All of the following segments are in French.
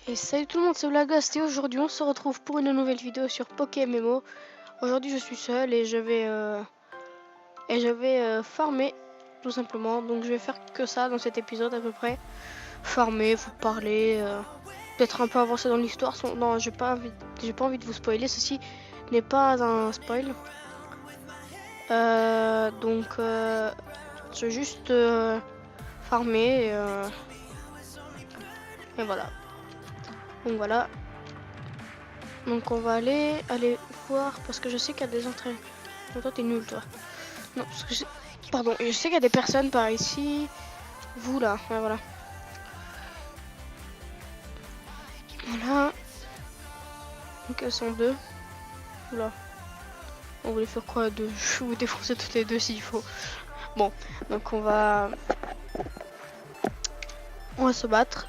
Et salut tout le monde, c'est Blagast et aujourd'hui on se retrouve pour une nouvelle vidéo sur PokéMMO. Aujourd'hui je suis seul et je vais farmer tout simplement. Donc je vais faire que ça dans cet épisode à peu près. Farmer, vous parler, peut-être un peu avancer dans l'histoire. Non, j'ai pas envie de vous spoiler. Ceci n'est pas un spoil. Je vais juste farmer et voilà. Donc voilà. Donc on va aller voir parce que je sais qu'il y a des entrées. Non, toi t'es nul toi. Non, parce que pardon, je sais qu'il y a des personnes par ici. Vous là, ouais, voilà. Voilà. Donc elles sont deux. Oula. On voulait faire quoi deux? Je vais vous défoncer toutes les deux s'il faut. Bon, donc on va se battre.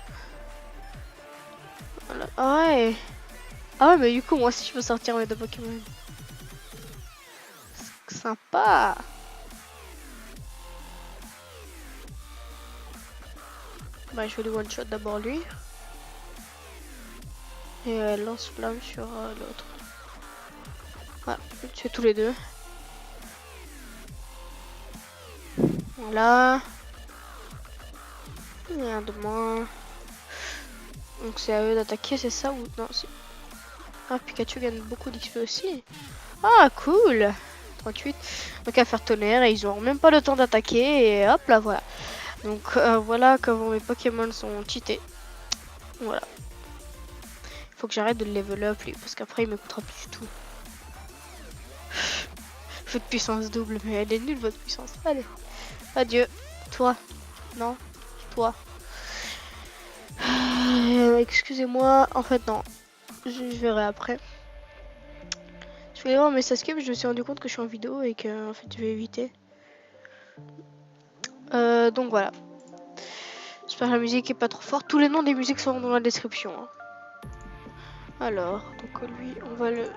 Voilà. Ah ouais. Ah ouais, mais du coup moi aussi je peux sortir mes deux Pokémon. Sympa. Bah je vais le one shot d'abord lui. Et lance-flamme sur l'autre. Voilà, je vais tuer tous les deux. Voilà. Rien de moins. Donc c'est à eux d'attaquer, c'est ça ou non? Ah, Pikachu gagne beaucoup d'XP aussi. Ah, cool. 38. Donc à faire tonnerre et ils ont même pas le temps d'attaquer et hop là voilà. Donc voilà comment mes Pokémon sont cheatés. Voilà. Faut que j'arrête de le level up lui parce qu'après il m'écoutera plus du tout. Votre puissance double, mais elle est nulle votre puissance. Allez. Adieu. Toi. Non. Toi. Excusez-moi. En fait non. Je verrai après. Je voulais voir mes Sasuke, mais je me suis rendu compte que je suis en vidéo et que en fait je vais éviter. Donc voilà. J'espère que la musique est pas trop forte. Tous les noms des musiques seront dans la description. Hein. Alors, donc lui, on va le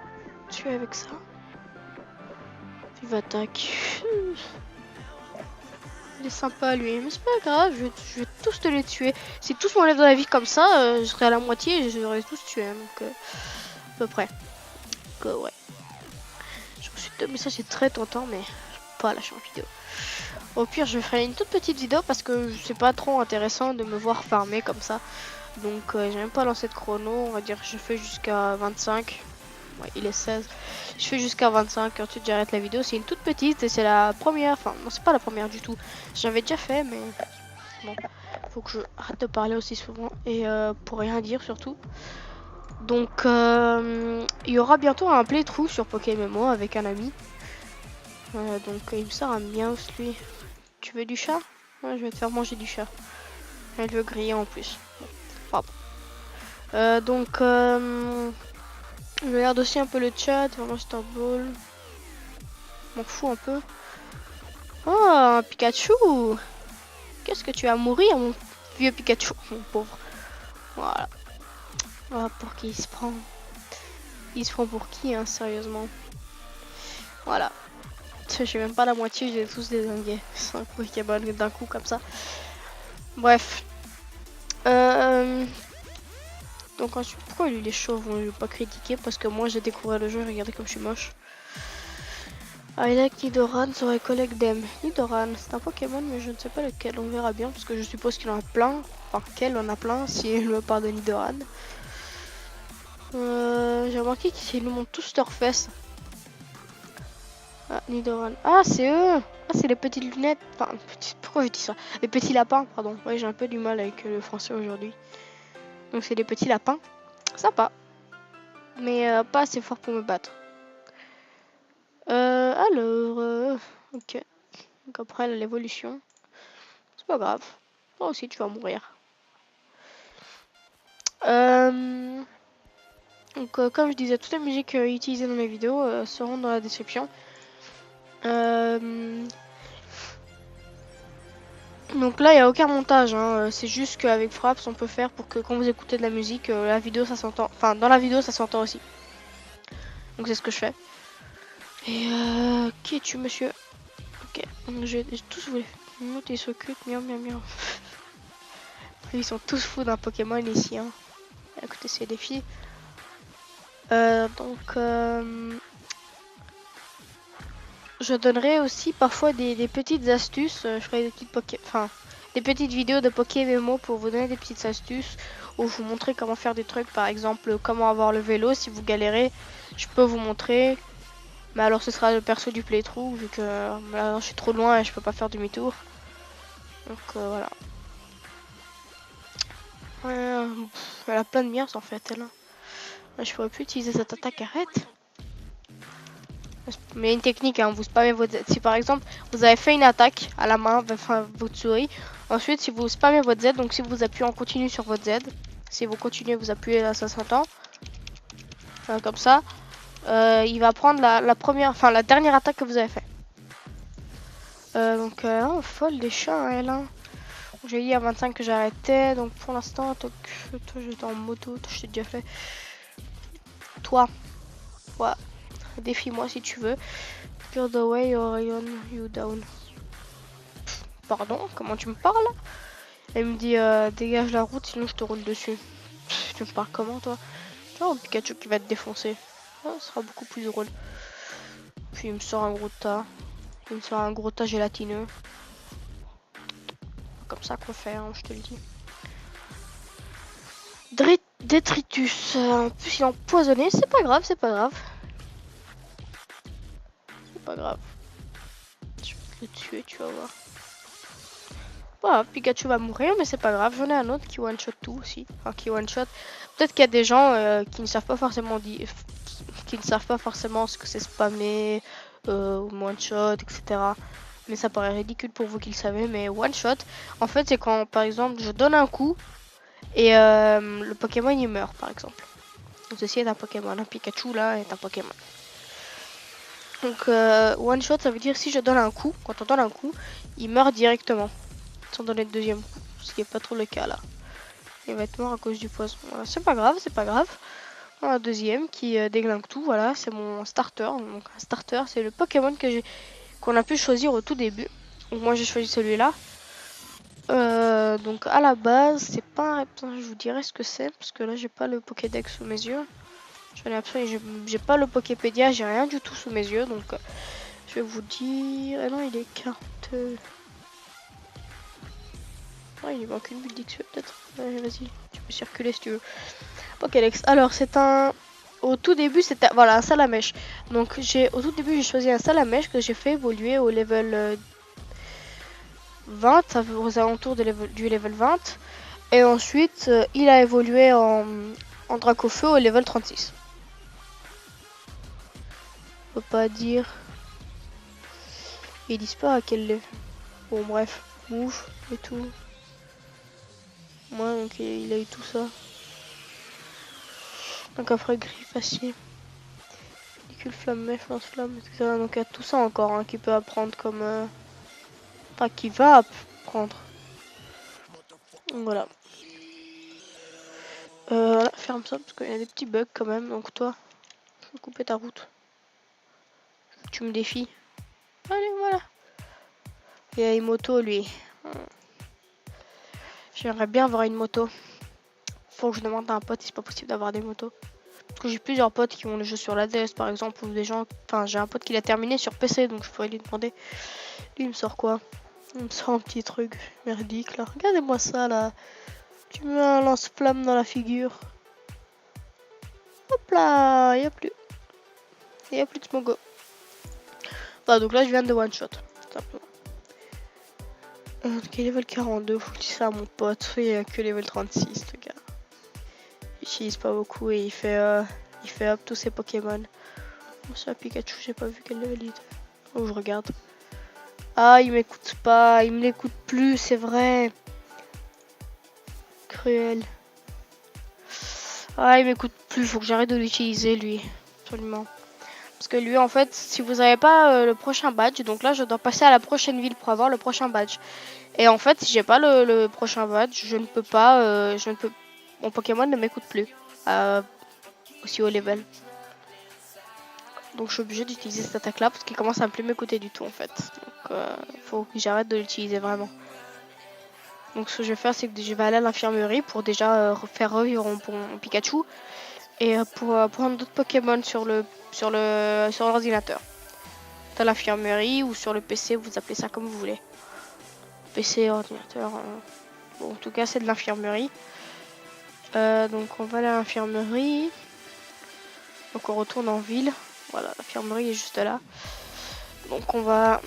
tuer avec ça. Vive attaque. Il est sympa lui, mais c'est pas grave, je vais tous te les tuer. Si tous m'enlèvent dans la vie comme ça, je serai à la moitié et je les aurais tous tués. Hein, donc à peu près. Donc, ouais. Je me suis dit, mais ça c'est très tentant, mais pas lâcher en vidéo. Au pire, je ferai une toute petite vidéo parce que c'est pas trop intéressant de me voir farmer comme ça. Donc, j'ai même pas lancé de chrono. On va dire que je fais jusqu'à 25. Ouais, il est 16. Je fais jusqu'à 25. Et ensuite, j'arrête la vidéo. C'est une toute petite et c'est la première. Enfin, non, c'est pas la première du tout. J'avais déjà fait, mais bon, faut que je arrête de parler aussi souvent et pour rien dire surtout. Donc, il y aura bientôt un playthrough sur PokéMMO avec un ami. Donc, il me sert à Miaus lui. Tu veux du chat? Ouais, je vais te faire manger du chat. Elle veut griller en plus. Pardon. Je regarde aussi un peu le chat, vraiment Star Ball. M'en fous un peu. Oh, un Pikachu! Qu'est-ce que tu vas mourir, mon vieux Pikachu, mon pauvre. Voilà. Oh, pour qui il se prend? Il se prend pour qui, hein, sérieusement? Voilà. J'ai même pas la moitié, j'ai tous désingué. 5 Pokémon d'un coup comme ça. Bref. Donc ensuite, pourquoi lui il est chauve? On ne pas critiquer parce que moi j'ai découvert le jeu, regardez comme je suis moche. I like Nidoran, so I collect them. Nidoran, c'est un Pokémon mais je ne sais pas lequel, on verra bien parce que je suppose qu'il en a plein. Enfin qu'elle en a plein si elle me parle de Nidoran. J'ai remarqué qu'ils nous montrent tous leurs fesses. Ah, Nidoran. Ah, c'est eux! Ah, c'est les petites lunettes. Enfin, pourquoi je dis ça? Les petits lapins, pardon. Ouais, j'ai un peu du mal avec le français aujourd'hui. Donc, c'est des petits lapins. Sympa. Mais pas assez fort pour me battre. Ok. Donc, après, l'évolution. C'est pas grave. Toi aussi, tu vas mourir. Donc, comme je disais, toutes les musiques utilisées dans mes vidéos seront dans la description. Donc là, il n'y a aucun montage, hein. C'est juste qu'avec Fraps, on peut faire pour que quand vous écoutez de la musique, la vidéo, ça s'entend. Enfin, dans la vidéo, ça s'entend aussi. Donc c'est ce que je fais. Et qui es-tu, monsieur? Ok, j'ai tous voulu. Ils s'occupent, miam miam miam. Ils sont tous fous d'un Pokémon ici, hein. écoutez ces défis. Donc, je donnerai aussi parfois des petites astuces. Je ferai des des petites vidéos de Pokémon pour vous donner des petites astuces ou vous montrer comment faire des trucs. Par exemple, comment avoir le vélo. Si vous galérez, je peux vous montrer. Mais alors, ce sera le perso du playthrough vu que là, je suis trop loin et je peux pas faire demi-tour. Donc voilà. Elle a plein de mirs en fait, elle. Je pourrais plus utiliser cette attaque, arrête. Mais il y a une technique, hein, vous spammez votre Z. Si par exemple vous avez fait une attaque à la main, enfin votre souris, ensuite si vous spammez votre Z, donc si vous appuyez en continu sur votre Z, si vous continuez vous appuyez là ça s'entend, comme ça, il va prendre la première, enfin la dernière attaque que vous avez fait. Donc oh, folle des chats, hein, elle. Hein. J'ai dit à 25 que j'arrêtais, donc pour l'instant, toi j'étais en moto, toi je t'ai déjà fait. Toi, ouais, défie-moi si tu veux. Clear the way or run you down. Pardon, comment tu me parles? Elle me dit dégage la route sinon je te roule dessus. Tu me parles comment toi? Oh, Pikachu qui va te défoncer. Oh, ça sera beaucoup plus drôle. Puis il me sort un gros tas. Il me sort un gros tas gélatineux. Comme ça qu'on fait, hein, je te le dis. Détritus. En plus il est empoisonné, c'est pas grave, c'est pas grave. C'est pas grave. Je vais te le tuer, tu vas voir. Voilà, Pikachu va mourir, mais c'est pas grave. J'en ai un autre qui one-shot tout aussi. Enfin, qui one-shot. Peut-être qu'il y a des gens qui ne savent pas forcément ce que c'est spammer, one-shot, etc. Mais ça paraît ridicule pour vous qui le savez. Mais one-shot, en fait, c'est quand, par exemple, je donne un coup et le Pokémon il meurt, par exemple. Donc, ceci est un Pokémon. Un Pikachu là est un Pokémon. Donc, one-shot, ça veut dire si je donne un coup, quand on donne un coup, il meurt directement. Sans donner le deuxième coup, ce qui est pas trop le cas là. Il va être mort à cause du poison. Voilà, c'est pas grave, c'est pas grave. Un deuxième qui déglingue tout, voilà, c'est mon starter. Donc un starter, c'est le Pokémon qu'on a pu choisir au tout début. Donc moi j'ai choisi celui-là. Donc à la base, c'est pas un... Je vous dirai ce que c'est, parce que là j'ai pas le Pokédex sous mes yeux. J'en ai absolument, j'ai pas le Poképédia, j'ai rien du tout sous mes yeux, donc je vais vous dire. Ah non, il est carte. Ah, il manque une bulle d'XP peut-être. Ouais, vas-y, tu peux circuler si tu veux. Pokédex. Alors, c'est un. Au tout début, c'était voilà un Salamèche. Donc, au tout début, j'ai choisi un Salamèche que j'ai fait évoluer au level 20, aux alentours du level 20. Et ensuite, il a évolué en Dracofeu au level 36. On peut pas dire. Ils disent pas à quel level. Bon, bref, move et tout. Moi, donc il a eu tout ça. Donc après griffe, acier, ridicule, flamme, mèche, lance-flamme, etc. Donc il y a tout ça encore hein, qui peut apprendre comme... Enfin, qui va apprendre. Donc voilà. Voilà, ferme ça parce qu'il y a des petits bugs quand même. Donc toi, je vais couper ta route. Tu me défies. Allez, voilà. Il y a une moto lui. J'aimerais bien avoir une moto. Faut que je demande à un pote si c'est pas possible d'avoir des motos. Parce que j'ai plusieurs potes qui ont le jeu sur la DS par exemple. Ou des gens... Enfin, j'ai un pote qui l'a terminé sur PC. Donc je pourrais lui demander. Lui, il me sort quoi? Il me sort un petit truc merdique là. Regardez-moi ça là. Tu mets un lance-flamme dans la figure. Hop là, y a plus. Y a plus de Smogo. Bah, donc là, je viens de one-shot. Simplement. Ok, level 42. Faut que je dise ça à mon pote. Il y a que level 36, le gars. Il utilise pas beaucoup et il fait hop tous ses Pokémon. Bon, ça, Pikachu, j'ai pas vu quel level il était. Oh, je regarde. Ah, il m'écoute pas. Il me l'écoute plus, c'est vrai. Cruel. Ah, il m'écoute plus. Faut que j'arrête de l'utiliser, lui. Absolument. Parce que lui, en fait, si vous n'avez pas le prochain badge, donc là, je dois passer à la prochaine ville pour avoir le prochain badge. Et en fait, si j'ai pas le prochain badge, je ne peux pas, mon Pokémon ne m'écoute plus aussi haut level. Donc je suis obligée d'utiliser cette attaque-là parce qu'il commence à ne plus m'écouter du tout, en fait. Donc faut que j'arrête de l'utiliser vraiment. Donc ce que je vais faire, c'est que je vais aller à l'infirmerie pour déjà faire revivre mon Pikachu. Et pour prendre d'autres Pokémon sur l'ordinateur. Dans l'infirmerie ou sur le PC, vous appelez ça comme vous voulez. PC, ordinateur. Bon, en tout cas, c'est de l'infirmerie. Donc on va à l'infirmerie. Donc on retourne en ville. Voilà, l'infirmerie est juste là. Donc on va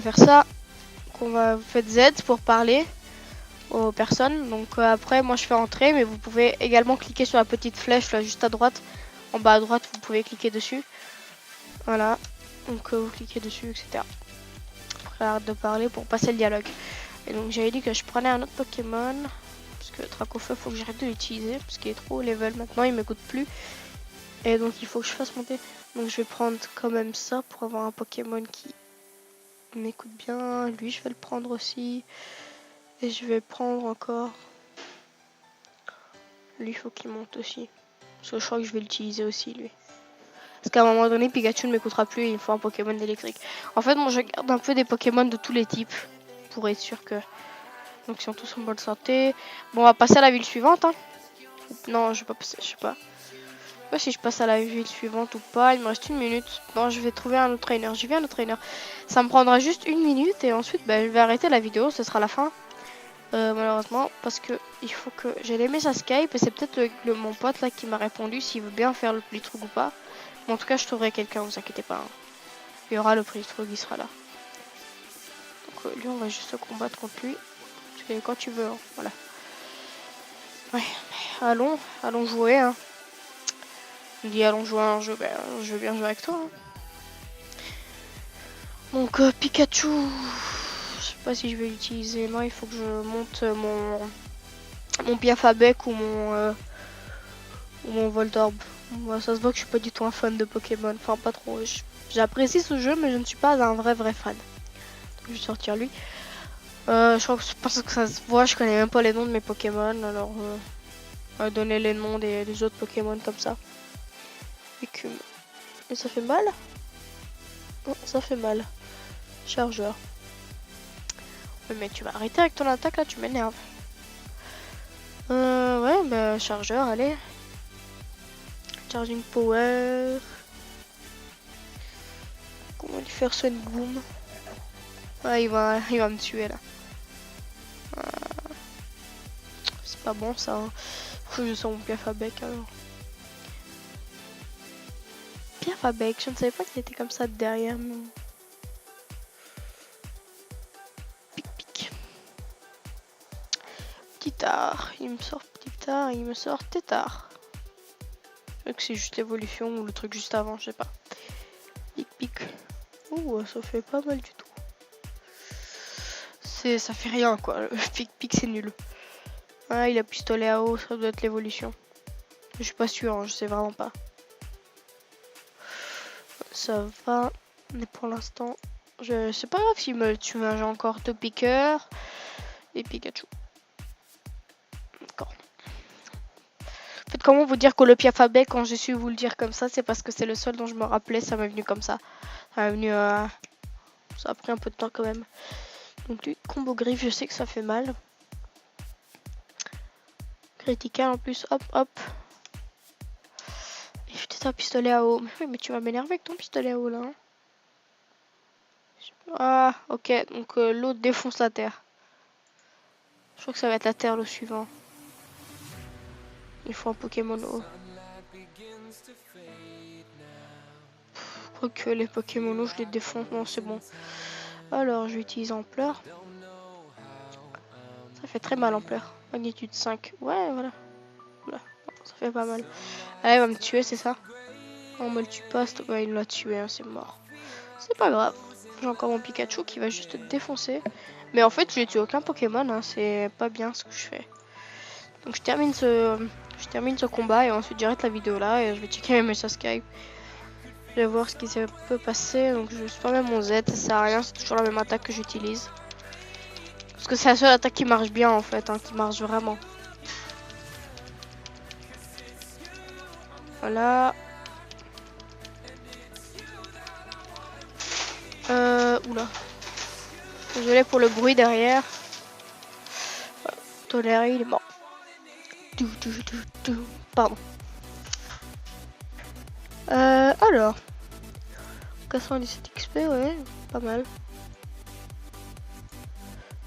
faire ça. Donc vous faites Z pour parler aux personnes. Donc après, moi je fais entrer, mais vous pouvez également cliquer sur la petite flèche là juste à droite. En bas à droite, vous pouvez cliquer dessus. Voilà. Donc vous cliquez dessus, etc. Après, arrête de parler pour passer le dialogue. Et donc j'avais dit que je prenais un autre Pokémon. Parce que Dracofeu, faut que j'arrête de l'utiliser. Parce qu'il est trop level maintenant, il m'écoute plus. Et donc il faut que je fasse monter. Donc je vais prendre quand même ça pour avoir un Pokémon qui m'écoute bien. Lui, je vais le prendre aussi. Et je vais prendre encore. Lui, il faut qu'il monte aussi. Parce que je crois que je vais l'utiliser aussi, lui. Parce qu'à un moment donné, Pikachu ne m'écoutera plus et il me faut un Pokémon électrique. En fait, moi, je garde un peu des Pokémon de tous les types. Pour être sûr que... Donc, ils sont tous en bonne santé. Bon, on va passer à la ville suivante. Hein. Non, je vais pas passer, je sais pas. Je sais pas si je passe à la ville suivante ou pas. Il me reste 1 minute. Non, je vais trouver un autre trainer. J'y vais un autre trainer. Ça me prendra juste 1 minute et ensuite, bah, je vais arrêter la vidéo. Ce sera la fin. Malheureusement, parce que il faut que j'ai aimé sa Skype et c'est peut-être mon pote là qui m'a répondu s'il veut bien faire le petit truc ou pas. Mais en tout cas, je trouverai quelqu'un, vous inquiétez pas. Hein. Il y aura le petit truc, il sera là. Donc lui, on va juste se combattre contre lui. Tu fais quand tu veux, hein. Voilà. Ouais, allons jouer. Hein. On dit allons jouer à un jeu, ben, je veux bien jouer avec toi. Hein. Donc Pikachu, je sais pas si je vais l'utiliser. Non, il faut que je monte mon Piafabec ou mon Voltorb. Bon, ça se voit que je suis pas du tout un fan de Pokémon. Enfin, pas trop. J'apprécie ce jeu, mais je ne suis pas un vrai fan. Donc, je vais sortir lui. Je crois que c'est parce que ça se voit, je connais même pas les noms de mes Pokémon. Alors, on va donner les noms des autres Pokémon comme ça. Écume. Et ça fait mal? Oh, ça fait mal. Chargeur. Oui, mais tu vas arrêter avec ton attaque là, tu m'énerves. Ouais, bah, chargeur, allez. Charging Power. Comment lui faire Sonic Boom? Ouais, il va me tuer là. C'est pas bon ça. Hein. Faut que je sors mon Piafabec alors. Piafabec, je ne savais pas qu'il était comme ça derrière. Mais... Pic. Titard. Il me sort Titard, il me sort Tétard. Je sais que c'est juste l'évolution ou le truc juste avant, je sais pas. Pic. Ouh, ça fait pas mal du tout. Ça fait rien quoi. Le pic c'est nul. Ah, il a pistolet à eau, ça doit être l'évolution. Je suis pas sûr, hein, je sais vraiment pas. Ça va, mais pour l'instant, c'est pas grave s'il me tue. J'ai encore 2 piqueurs et Pikachu. D'accord. En fait, comment vous dire que le Piafabec, quand j'ai su vous le dire comme ça, c'est parce que c'est le seul dont je me rappelais, ça m'est venu comme ça. Ça m'est venu. Ça a pris un peu de temps quand même. Donc, lui, combo griffe, je sais que ça fait mal. Critical en plus, hop. Et peut-être un pistolet à eau. Mais oui, mais tu vas m'énerver avec ton pistolet à eau là. Hein. Ah, ok, donc l'eau défonce la terre. Je crois que ça va être la terre le suivant. Il faut un Pokémon eau. Quoique les Pokémon eau, je les défonce. Non, c'est bon. Alors, je vais utiliser Ampleur. Ça fait très mal Ampleur. Magnitude 5. Ouais, voilà. Ça fait pas mal. Allez, il va me tuer, c'est ça? On me le tue pas. Ouais, il l'a tué, hein, c'est mort. C'est pas grave. J'ai encore mon Pikachu qui va juste défoncer. Mais en fait, je n'ai tué aucun Pokémon. Hein. C'est pas bien ce que je fais. Donc, je termine ce combat et ensuite j'arrête la vidéo là et je vais checker mes messages Skype. Je vais voir ce qui se peut passer. Donc, je spam même mon Z. Ça sert à rien. C'est toujours la même attaque que j'utilise. Parce que c'est la seule attaque qui marche bien en fait. Hein, qui marche vraiment. Voilà. Oula. Désolé pour le bruit derrière. toléré, il est mort. Pardon. Alors. 97 XP, ouais, pas mal.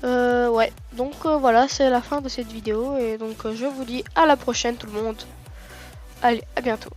Ouais, donc voilà, c'est la fin de cette vidéo. Et donc je vous dis à la prochaine tout le monde. Allez, à bientôt.